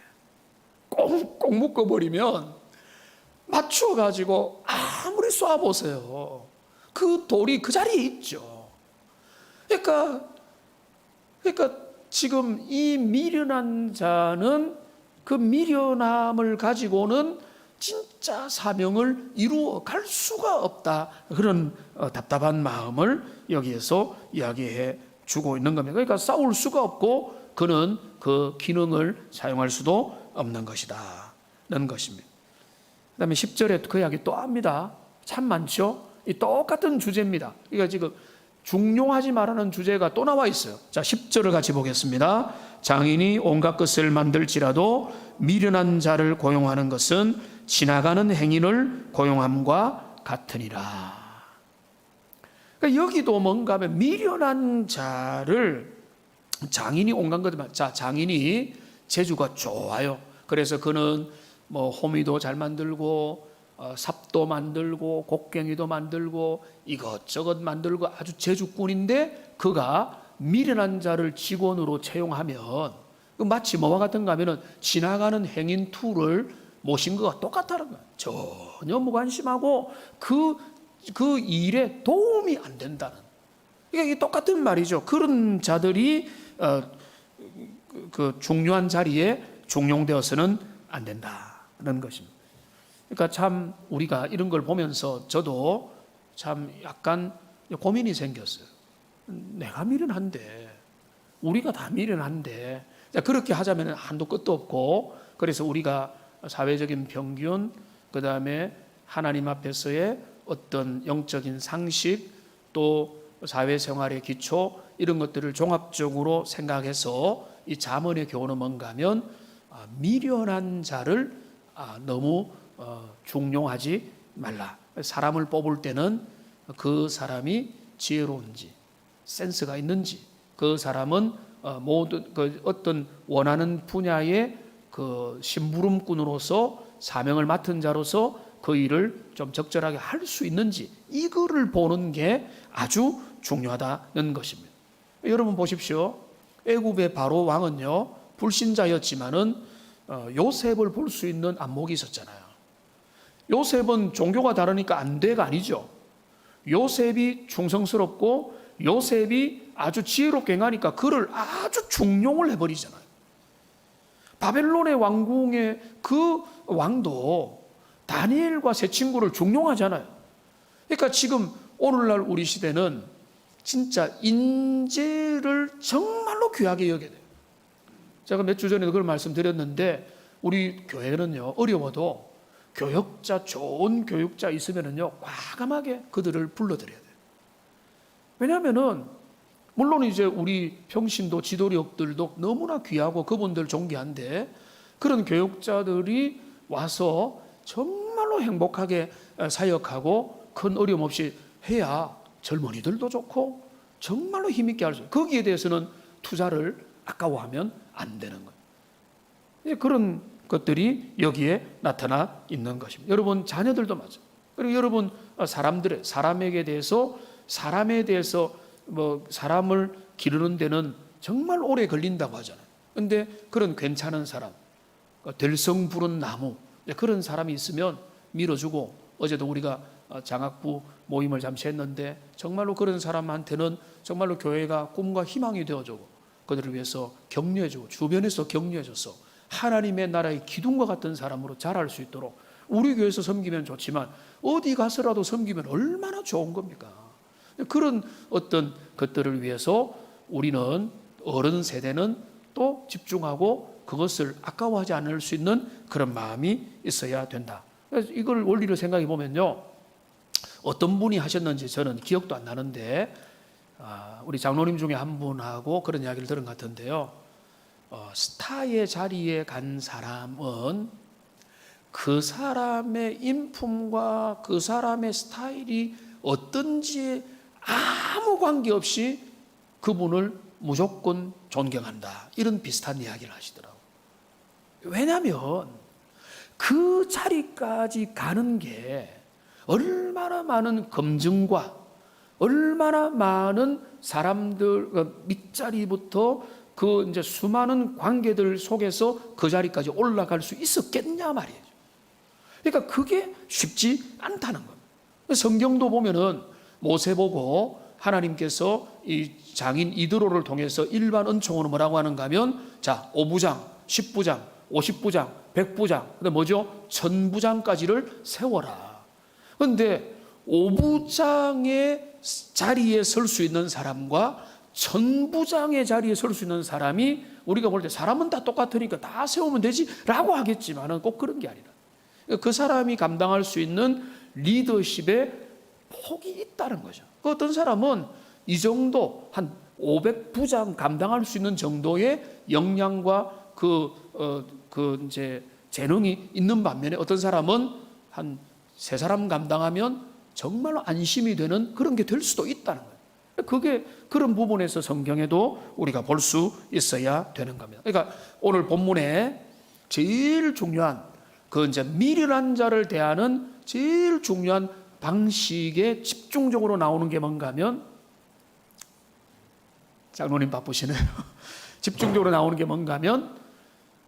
꽁꽁 묶어버리면 맞추어가지고 아무리 쏴보세요, 그 돌이 그 자리에 있죠. 그러니까 지금 이 미련한 자는 그 미련함을 가지고는 진짜 사명을 이루어 갈 수가 없다. 그런 답답한 마음을 여기에서 이야기해 주고 있는 겁니다. 그러니까 싸울 수가 없고 그는 그 기능을 사용할 수도 없는 것이다는 것입니다. 그 다음에 10절에 그 이야기 또 합니다. 참 많죠? 이 똑같은 주제입니다. 그러니까 지금 중용하지 말라는 주제가 또 나와 있어요. 자, 10절을 같이 보겠습니다. 장인이 온갖 것을 만들지라도 미련한 자를 고용하는 것은 지나가는 행인을 고용함과 같으니라. 그러니까 여기도 뭔가 하면 미련한 자를 장인이 온갖 것을, 자, 장인이 재주가 좋아요. 그래서 그는 뭐 호미도 잘 만들고 삽도 만들고 곡괭이도 만들고 이것저것 만들고 아주 재주꾼인데, 그가 미련한 자를 직원으로 채용하면 마치 뭐와 같은가 하면은 지나가는 행인 툴을 모신 것과 똑같다는 거예요. 전혀 무관심하고 그 일에 도움이 안 된다는. 그러니까 이게 똑같은 말이죠. 그런 자들이 그 중요한 자리에 중용되어서는 안 된다는 것입니다. 그러니까 참 우리가 이런 걸 보면서 저도 참 약간 고민이 생겼어요. 내가 미련한데, 우리가 다 미련한데, 그렇게 하자면 한도 끝도 없고, 그래서 우리가 사회적인 평균, 그 다음에 하나님 앞에서의 어떤 영적인 상식, 또 사회생활의 기초, 이런 것들을 종합적으로 생각해서 이 잠언의 교훈은 뭔가 하면 미련한 자를 너무 중용하지 말라. 사람을 뽑을 때는 그 사람이 지혜로운지, 센스가 있는지, 그 사람은 모든 그 어떤 원하는 분야의 그 심부름꾼으로서 사명을 맡은 자로서 그 일을 좀 적절하게 할 수 있는지, 이거를 보는 게 아주 중요하다는 것입니다. 여러분 보십시오. 애굽의 바로 왕은요, 불신자였지만은 요셉을 볼 수 있는 안목이 있었잖아요. 요셉은 종교가 다르니까 안 돼가 아니죠. 요셉이 충성스럽고 요셉이 아주 지혜롭게 행하니까 그를 아주 중용을 해버리잖아요. 바벨론의 왕궁의 그 왕도 다니엘과 세 친구를 중용하잖아요. 그러니까 지금 오늘날 우리 시대는 진짜 인재를 정말로 귀하게 여겨야 돼요. 제가 몇 주 전에도 그런 말씀 드렸는데, 우리 교회는요, 어려워도 교역자, 좋은 교육자 있으면은요, 과감하게 그들을 불러들여야 돼요. 왜냐하면은, 물론 이제 우리 평신도 지도력들도 너무나 귀하고 그분들 존귀한데, 그런 교육자들이 와서 정말로 행복하게 사역하고 큰 어려움 없이 해야 젊은이들도 좋고 정말로 힘있게 할 수 있어요. 거기에 대해서는 투자를 아까워하면 안 되는 거예요. 그런 것들이 여기에 나타나 있는 것입니다. 여러분 자녀들도 맞아요. 그리고 여러분 사람에 대해서 뭐 사람을 기르는 데는 정말 오래 걸린다고 하잖아요. 그런데 그런 괜찮은 사람, 될성 부른 나무, 그런 사람이 있으면 밀어주고, 어제도 우리가 장학부 모임을 잠시 했는데 정말로 그런 사람한테는 정말로 교회가 꿈과 희망이 되어주고 그들을 위해서 격려해주고 주변에서 격려해줘서 하나님의 나라의 기둥과 같은 사람으로 자랄 수 있도록, 우리 교회에서 섬기면 좋지만 어디 가서라도 섬기면 얼마나 좋은 겁니까? 그런 어떤 것들을 위해서 우리는 어른 세대는 또 집중하고 그것을 아까워하지 않을 수 있는 그런 마음이 있어야 된다. 그래서 이걸 원리를 생각해 보면요, 어떤 분이 하셨는지 저는 기억도 안 나는데 우리 장로님 중에 한 분하고 그런 이야기를 들은 것 같은데요. 스타의 자리에 간 사람은 그 사람의 인품과 그 사람의 스타일이 어떤지 아무 관계없이 그분을 무조건 존경한다, 이런 비슷한 이야기를 하시더라고요. 왜냐하면 그 자리까지 가는 게 얼마나 많은 검증과 얼마나 많은 사람들 밑자리부터 그 이제 수많은 관계들 속에서 그 자리까지 올라갈 수 있었겠냐 말이에요. 그러니까 그게 쉽지 않다는 겁니다. 성경도 보면은 모세 보고 하나님께서 이 장인 이드로를 통해서 일반 은총으로 뭐라고 하는가 하면, 자 5부장, 10부장, 50부장, 100부장, 근데 뭐죠? 1000부장까지를 세워라. 그런데 5부장의 자리에 설 수 있는 사람과 1000부장의 자리에 설 수 있는 사람이, 우리가 볼 때 사람은 다 똑같으니까 다 세우면 되지 라고 하겠지만은 꼭 그런 게 아니라, 그 사람이 감당할 수 있는 리더십의 폭이 있다는 거죠. 그 어떤 사람은 이 정도 한 500부장 감당할 수 있는 정도의 역량과 이제 재능이 있는 반면에, 어떤 사람은 한 3사람 감당하면 정말로 안심이 되는 그런 게 될 수도 있다는 거예요. 그게 그런 부분에서 성경에도 우리가 볼 수 있어야 되는 겁니다. 그러니까 오늘 본문에 제일 중요한 그 이제 미련한 자를 대하는 제일 중요한 방식에 집중적으로 나오는 게 뭔가 하면, 장로님 바쁘시네요. 집중적으로 나오는 게 뭔가 하면,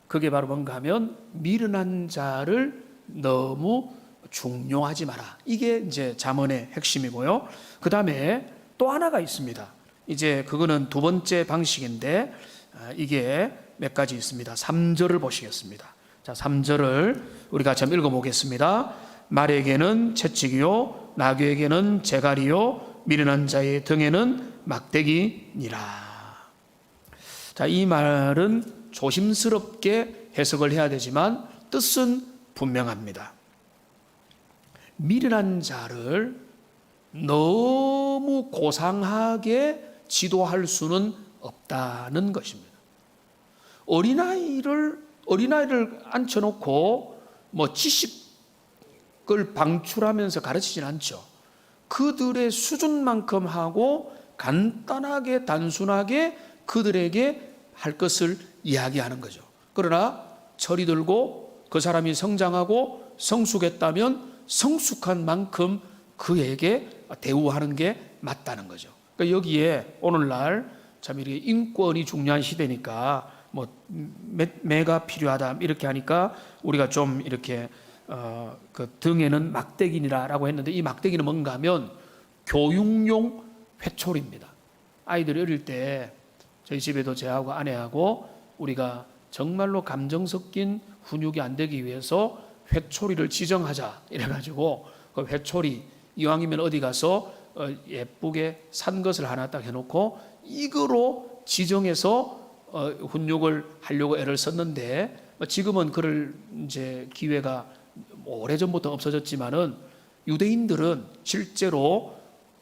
그게 바로 뭔가 하면 미련한 자를 너무 중용하지 마라. 이게 이제 잠언의 핵심이고요. 그 다음에 또 하나가 있습니다. 이제 그거는 두 번째 방식인데 이게 몇 가지 있습니다. 3절을 보시겠습니다. 자, 자, 3절을 우리 같이 한번 읽어보겠습니다. 말에게는 채찍이요 나귀에게는 재갈이요 미련한 자의 등에는 막대기니라. 자, 이 말은 조심스럽게 해석을 해야 되지만 뜻은 분명합니다. 미련한 자를 너무 고상하게 지도할 수는 없다는 것입니다. 어린아이를 앉혀놓고 뭐 지식을 방출하면서 가르치진 않죠. 그들의 수준만큼 하고 간단하게 단순하게 그들에게 할 것을 이야기하는 거죠. 그러나 철이 들고 그 사람이 성장하고 성숙했다면 성숙한 만큼 그에게 대우하는 게 맞다는 거죠. 그러니까 여기에 오늘날 참 이렇게 인권이 중요한 시대니까 뭐 매가 필요하다 이렇게 하니까 우리가 좀 이렇게 그 등에는 막대기니라라고 했는데, 이 막대기는 뭔가 하면 교육용 회초리입니다. 아이들이 어릴 때 저희 집에도 저하고 아내하고 우리가 정말로 감정 섞인 훈육이 안 되기 위해서 회초리를 지정하자 이래가지고 그 회초리 이왕이면 어디 가서 예쁘게 산 것을 하나 딱 해놓고 이거로 지정해서 훈육을 하려고 애를 썼는데, 지금은 그럴 이제 기회가 오래전부터 없어졌지만은 유대인들은 실제로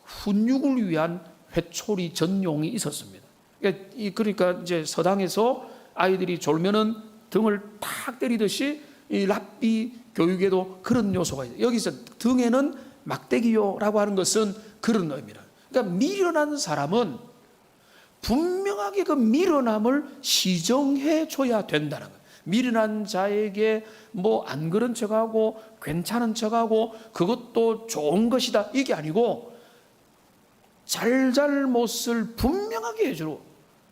훈육을 위한 회초리 전용이 있었습니다. 그러니까 이제 서당에서 아이들이 졸면은 등을 탁 때리듯이 이 랍비 교육에도 그런 요소가 있어요. 여기서 등에는 막대기요라고 하는 것은 그런 의미라. 그러니까 미련한 사람은 분명하게 그 미련함을 시정해 줘야 된다는 거예요. 미련한 자에게 뭐 안 그런 척하고 괜찮은 척하고 그것도 좋은 것이다 이게 아니고 잘잘못을 분명하게 해주고,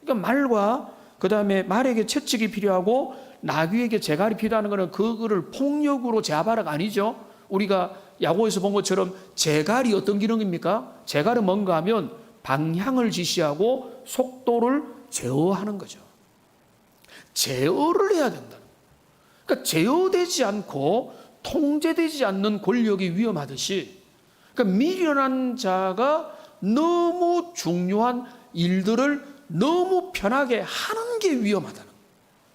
그러니까 말과 그 다음에 말에게 채찍이 필요하고 나귀에게 재갈이 필요하는 것은 그거를 폭력으로 제압하라가 아니죠. 우리가 야고에서 본 것처럼 재갈이 어떤 기능입니까? 재갈은 뭔가 하면 방향을 지시하고 속도를 제어하는 거죠. 제어를 해야 된다는 거예요. 그러니까 제어되지 않고 통제되지 않는 권력이 위험하듯이, 그러니까 미련한 자가 너무 중요한 일들을 너무 편하게 하는 게 위험하다는 거예요.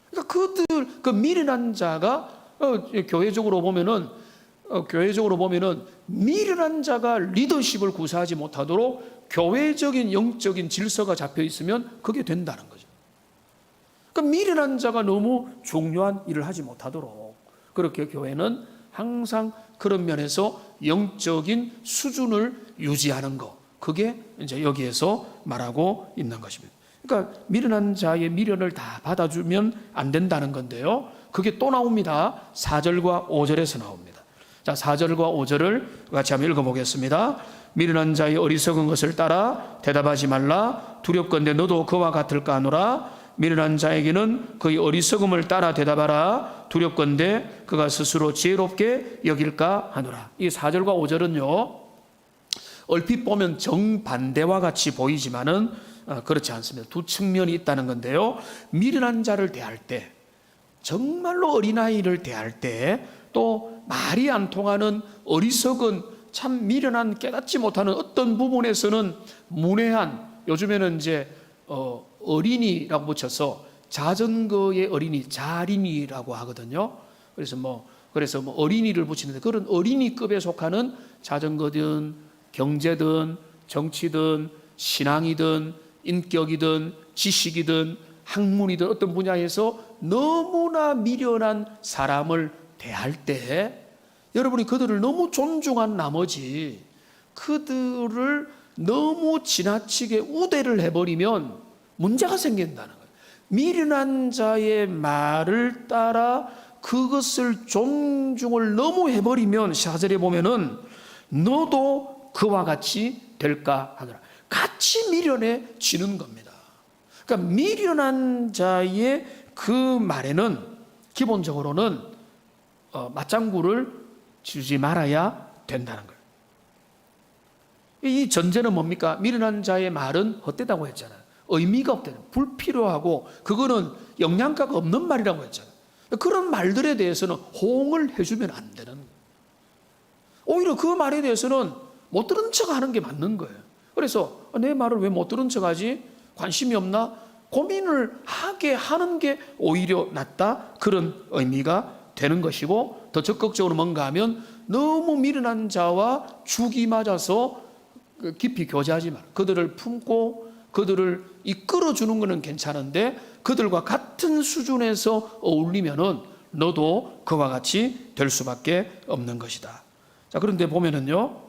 그러니까 그 미련한 자가 교회적으로 보면은 미련한 자가 리더십을 구사하지 못하도록 교회적인 영적인 질서가 잡혀 있으면 그게 된다는 거죠. 그러니까 미련한 자가 너무 중요한 일을 하지 못하도록 그렇게 교회는 항상 그런 면에서 영적인 수준을 유지하는 것, 그게 이제 여기에서 말하고 있는 것입니다. 그러니까 미련한 자의 미련을 다 받아주면 안 된다는 건데요. 그게 또 나옵니다. 4절과 5절에서 나옵니다. 자, 4절과 5절을 같이 한번 읽어보겠습니다. 미련한 자의 어리석은 것을 따라 대답하지 말라. 두렵건대 너도 그와 같을까 하노라. 미련한 자에게는 그의 어리석음을 따라 대답하라. 두렵건대 그가 스스로 지혜롭게 여길까 하노라. 이 4절과 5절은요, 얼핏 보면 정반대와 같이 보이지만은 그렇지 않습니다. 두 측면이 있다는 건데요. 미련한 자를 대할 때, 정말로 어린아이를 대할 때, 또 말이 안 통하는 어리석은 참 미련한 깨닫지 못하는 어떤 부분에서는 문외한, 요즘에는 이제 어린이라고 붙여서 자전거의 어린이, 자린이라고 하거든요. 그래서 뭐 어린이를 붙이는데, 그런 어린이급에 속하는 자전거든 경제든 정치든 신앙이든 인격이든 지식이든 학문이든 어떤 분야에서 너무나 미련한 사람을 대할 때, 여러분이 그들을 너무 존중한 나머지 그들을 너무 지나치게 우대를 해버리면 문제가 생긴다는 거예요. 미련한 자의 말을 따라 그것을 존중을 너무 해버리면 4절에 보면은 너도 그와 같이 될까 하더라. 같이 미련해지는 겁니다. 그러니까 미련한 자의 그 말에는 기본적으로는 맞장구를 주지 말아야 된다는 거예요. 이 전제는 뭡니까? 미련한 자의 말은 헛되다고 했잖아요. 의미가 없다는, 불필요하고 그거는 영양가가 없는 말이라고 했잖아요. 그런 말들에 대해서는 호응을 해주면 안 되는 거예요. 오히려 그 말에 대해서는 못 들은 척 하는 게 맞는 거예요. 그래서 내 말을 왜 못 들은 척 하지? 관심이 없나? 고민을 하게 하는 게 오히려 낫다. 그런 의미가 되는 것이고, 더 적극적으로 뭔가 하면 너무 미련한 자와 죽이 맞아서 깊이 교제하지 마라. 그들을 품고 그들을 이끌어주는 것은 괜찮은데 그들과 같은 수준에서 어울리면은 너도 그와 같이 될 수밖에 없는 것이다. 자, 그런데 보면은요,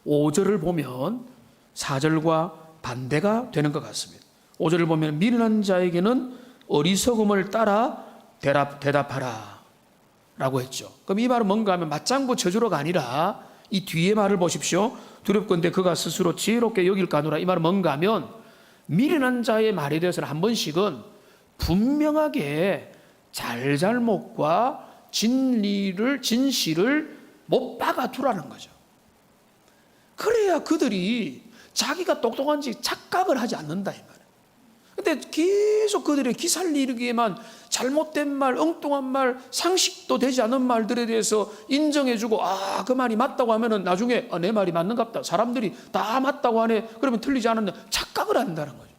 5절을 보면 4절과 반대가 되는 것 같습니다. 5절을 보면 미련한 자에게는 어리석음을 따라 대답하라 라고 했죠. 그럼 이 말은 뭔가 하면 맞장구 쳐주러가 아니라 이 뒤에 말을 보십시오. 두렵건대 그가 스스로 지혜롭게 여길까노라. 이 말은 뭔가 하면 미련한 자의 말에 대해서는 한 번씩은 분명하게 잘잘못과 진실을 못 박아두라는 거죠. 그래야 그들이 자기가 똑똑한지 착각을 하지 않는다 이 말이에요. 근데 계속 그들의 기살리기에만 잘못된 말, 엉뚱한 말, 상식도 되지 않은 말들에 대해서 인정해주고 그 말이 맞다고 하면은 나중에 내 말이 맞는갑다. 사람들이 다 맞다고 하네. 그러면 틀리지 않았네. 착각을 한다는 거죠.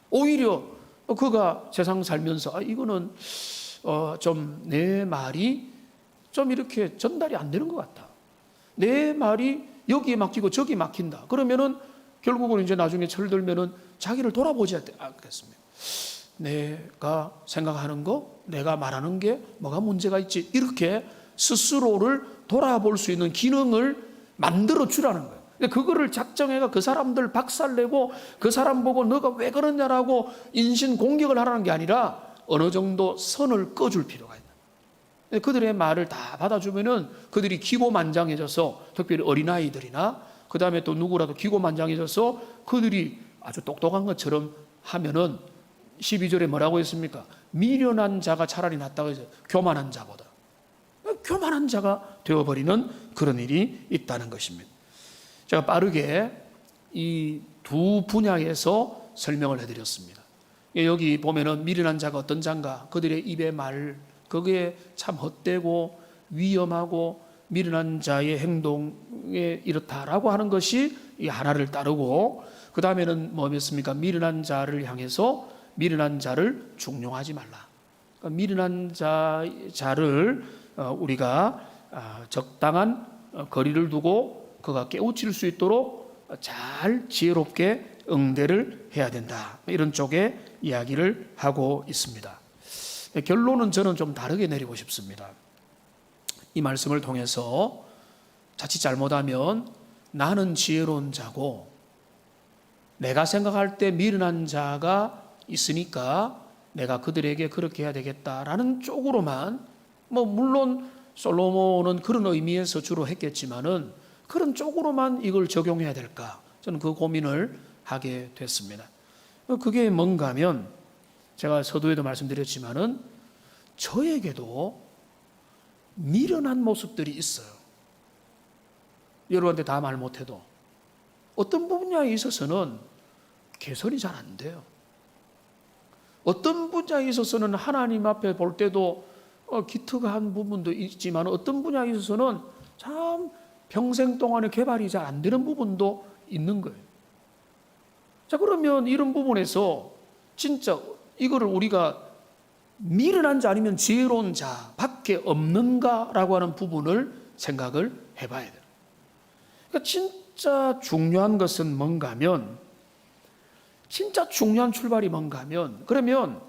오히려 그가 세상 살면서 이거는 좀 내 말이 좀 이렇게 전달이 안 되는 것 같다. 내 말이 여기에 막히고 저기 막힌다. 그러면은 결국은 이제 나중에 철들면은 자기를 돌아보지 않겠습니까? 내가 생각하는 거, 내가 말하는 게 뭐가 문제가 있지? 이렇게 스스로를 돌아볼 수 있는 기능을 만들어 주라는 거예요. 근데 그거를 작정해가 그 사람들 박살내고 그 사람 보고 너가 왜 그러냐라고 인신 공격을 하라는 게 아니라 어느 정도 선을 꺼줄 필요가 있다. 그들의 말을 다 받아주면은 그들이 기고만장해져서, 특별히 어린아이들이나 그 다음에 또 누구라도 기고만장해져서 그들이 아주 똑똑한 것처럼 하면은 12절에 뭐라고 했습니까? 미련한 자가 차라리 낫다고 해서 교만한 자보다. 교만한 자가 되어버리는 그런 일이 있다는 것입니다. 제가 빠르게 이 두 분야에서 설명을 해드렸습니다. 여기 보면은 미련한 자가 어떤 자인가? 그들의 입의 말, 그게 참 헛되고 위험하고 미련한 자의 행동에 이렇다라고 하는 것이 이 하나를 따르고, 그 다음에는 뭐였습니까? 미련한 자를 향해서 미련한 자를 중용하지 말라. 그러니까 미련한 자를 우리가 적당한 거리를 두고 그가 깨우칠 수 있도록 잘 지혜롭게 응대를 해야 된다. 이런 쪽의 이야기를 하고 있습니다. 결론은 저는 좀 다르게 내리고 싶습니다. 이 말씀을 통해서 자칫 잘못하면 나는 지혜로운 자고 내가 생각할 때 미련한 자가 있으니까 내가 그들에게 그렇게 해야 되겠다라는 쪽으로만, 물론 솔로몬은 그런 의미에서 주로 했겠지만은 그런 쪽으로만 이걸 적용해야 될까? 저는 그 고민을 하게 됐습니다. 그게 뭔가 하면 제가 서두에도 말씀드렸지만은 저에게도 미련한 모습들이 있어요. 여러분한테 다 말 못해도 어떤 분야에 있어서는 개선이 잘 안 돼요. 어떤 분야에 있어서는 하나님 앞에 볼 때도 기특한 부분도 있지만 어떤 분야에 있어서는 참 평생 동안에 개발이 잘 안 되는 부분도 있는 거예요. 자, 그러면 이런 부분에서 진짜 이거를 우리가 미련한 자 아니면 지혜로운 자밖에 없는가라고 하는 부분을 생각을 해봐야 돼요. 그러니까 진짜 중요한 것은 뭔가 하면, 진짜 중요한 출발이 뭔가 하면, 그러면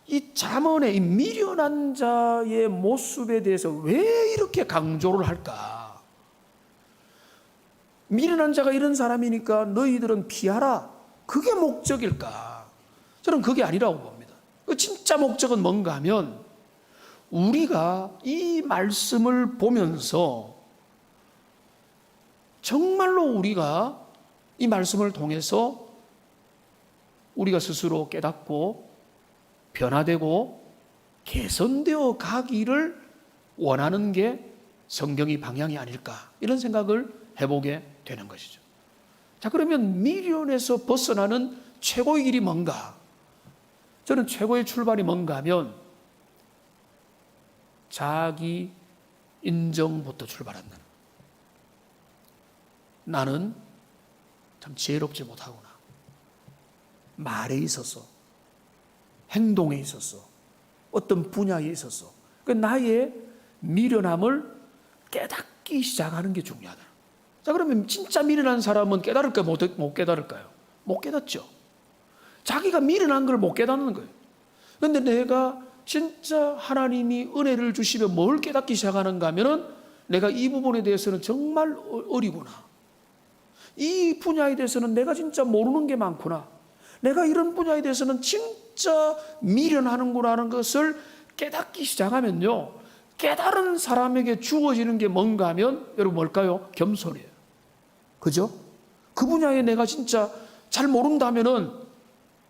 이 잠언의 이 미련한 자의 모습에 대해서 왜 이렇게 강조를 할까? 미련한 자가 이런 사람이니까 너희들은 피하라. 그게 목적일까? 저는 그게 아니라고 봅니다. 그 진짜 목적은 뭔가 하면 우리가 이 말씀을 보면서 정말로 우리가 이 말씀을 통해서 우리가 스스로 깨닫고 변화되고 개선되어 가기를 원하는 게 성경의 방향이 아닐까, 이런 생각을 해보게 되는 것이죠. 자, 그러면 미련에서 벗어나는 최고의 길이 뭔가? 저는 최고의 출발이 뭔가 하면 자기 인정부터 출발한다는 거예요. 나는 참 지혜롭지 못하구나. 말에 있어서, 행동에 있어서, 어떤 분야에 있어서 그 나의 미련함을 깨닫기 시작하는 게 중요하다. 자, 그러면 진짜 미련한 사람은 깨달을까요? 못 깨달을까요? 못 깨닫죠. 자기가 미련한 걸 못 깨닫는 거예요. 그런데 내가 진짜 하나님이 은혜를 주시면 뭘 깨닫기 시작하는가 하면은 내가 이 부분에 대해서는 정말 어리구나. 이 분야에 대해서는 내가 진짜 모르는 게 많구나. 내가 이런 분야에 대해서는 진짜 미련하는구나 하는 것을 깨닫기 시작하면요, 깨달은 사람에게 주어지는 게 뭔가 하면 여러분 뭘까요? 겸손이에요. 그죠? 그 분야에 내가 진짜 잘 모른다면은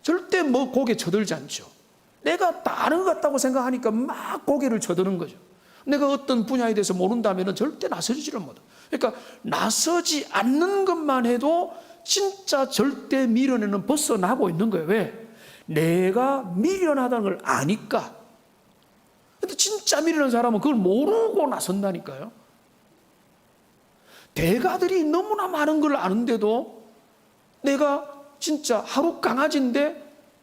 절대 뭐 고개 쳐들지 않죠. 내가 다 아는 것 같다고 생각하니까 막 고개를 쳐드는 거죠. 내가 어떤 분야에 대해서 모른다면은 절대 나서지를 못해. 그러니까 나서지 않는 것만 해도 진짜 절대 미련에는 벗어나고 있는 거예요. 왜? 내가 미련하다는 걸 아니까. 근데 진짜 미련한 사람은 그걸 모르고 나선다니까요. 대가들이 너무나 많은 걸 아는데도 내가 진짜 하루 강아지인데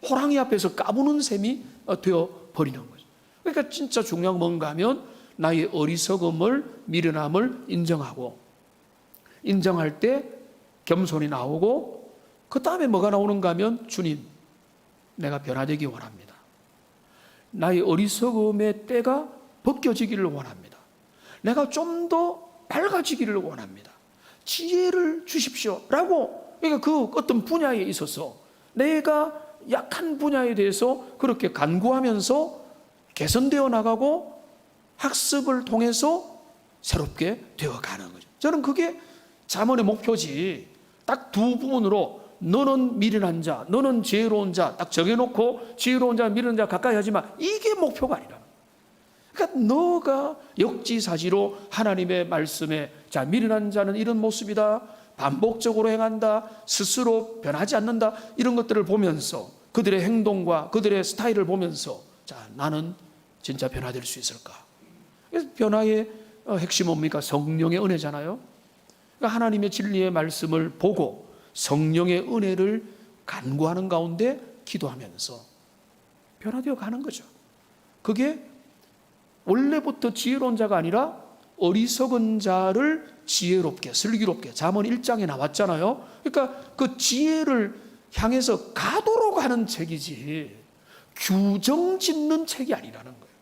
호랑이 앞에서 까부는 셈이 되어 버리는 거죠. 그러니까 진짜 중요한 건 뭔가 하면 나의 어리석음을, 미련함을 인정하고, 인정할 때 겸손이 나오고, 그 다음에 뭐가 나오는가 하면 주님, 내가 변화되기 원합니다. 나의 어리석음의 때가 벗겨지기를 원합니다. 내가 좀 더 밝아지기를 원합니다. 지혜를 주십시오. 라고, 그러니까 그 어떤 분야에 있어서 내가 약한 분야에 대해서 그렇게 간구하면서 개선되어 나가고 학습을 통해서 새롭게 되어가는 거죠. 저는 그게 잠언의 목표지. 딱 두 부분으로 너는 미련한 자, 너는 지혜로운 자 딱 정해놓고 지혜로운 자, 미련한 자 가까이 하지만 이게 목표가 아니라. 그러니까 너가 역지사지로 하나님의 말씀에 자, 미련한 자는 이런 모습이다, 반복적으로 행한다, 스스로 변하지 않는다, 이런 것들을 보면서 그들의 행동과 그들의 스타일을 보면서 자, 나는 진짜 변화될 수 있을까? 그래서 변화의 핵심 뭡니까? 성령의 은혜잖아요. 그러니까 하나님의 진리의 말씀을 보고 성령의 은혜를 간구하는 가운데 기도하면서 변화되어 가는 거죠. 그게 원래부터 지혜로운 자가 아니라 어리석은 자를 지혜롭게, 슬기롭게, 잠언 1장에 나왔잖아요. 그러니까 그 지혜를 향해서 가도록 하는 책이지 규정 짓는 책이 아니라는 거예요.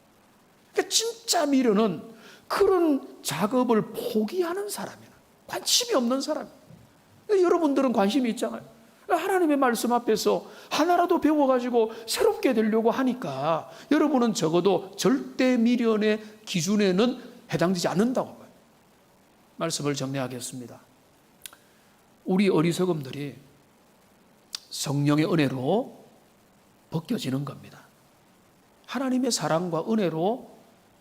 그러니까 진짜 미련은 그런 작업을 포기하는 사람이에요. 관심이 없는 사람이에요. 여러분들은 관심이 있잖아요. 하나님의 말씀 앞에서 하나라도 배워가지고 새롭게 되려고 하니까 여러분은 적어도 절대 미련의 기준에는 해당되지 않는다고 봐요. 말씀을 정리하겠습니다. 우리 어리석음들이 성령의 은혜로 벗겨지는 겁니다. 하나님의 사랑과 은혜로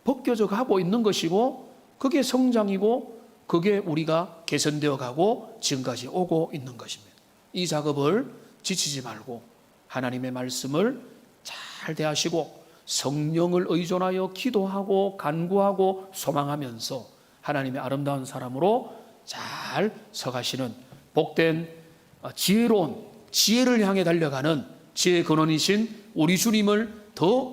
벗겨져 가고 있는 것이고 그게 성장이고 그게 우리가 개선되어 가고 지금까지 오고 있는 것입니다. 이 작업을 지치지 말고 하나님의 말씀을 잘 대하시고 성령을 의존하여 기도하고 간구하고 소망하면서 하나님의 아름다운 사람으로 잘 서가시는 복된 지혜로운 지혜를 향해 달려가는 지혜의 근원이신 우리 주님을 더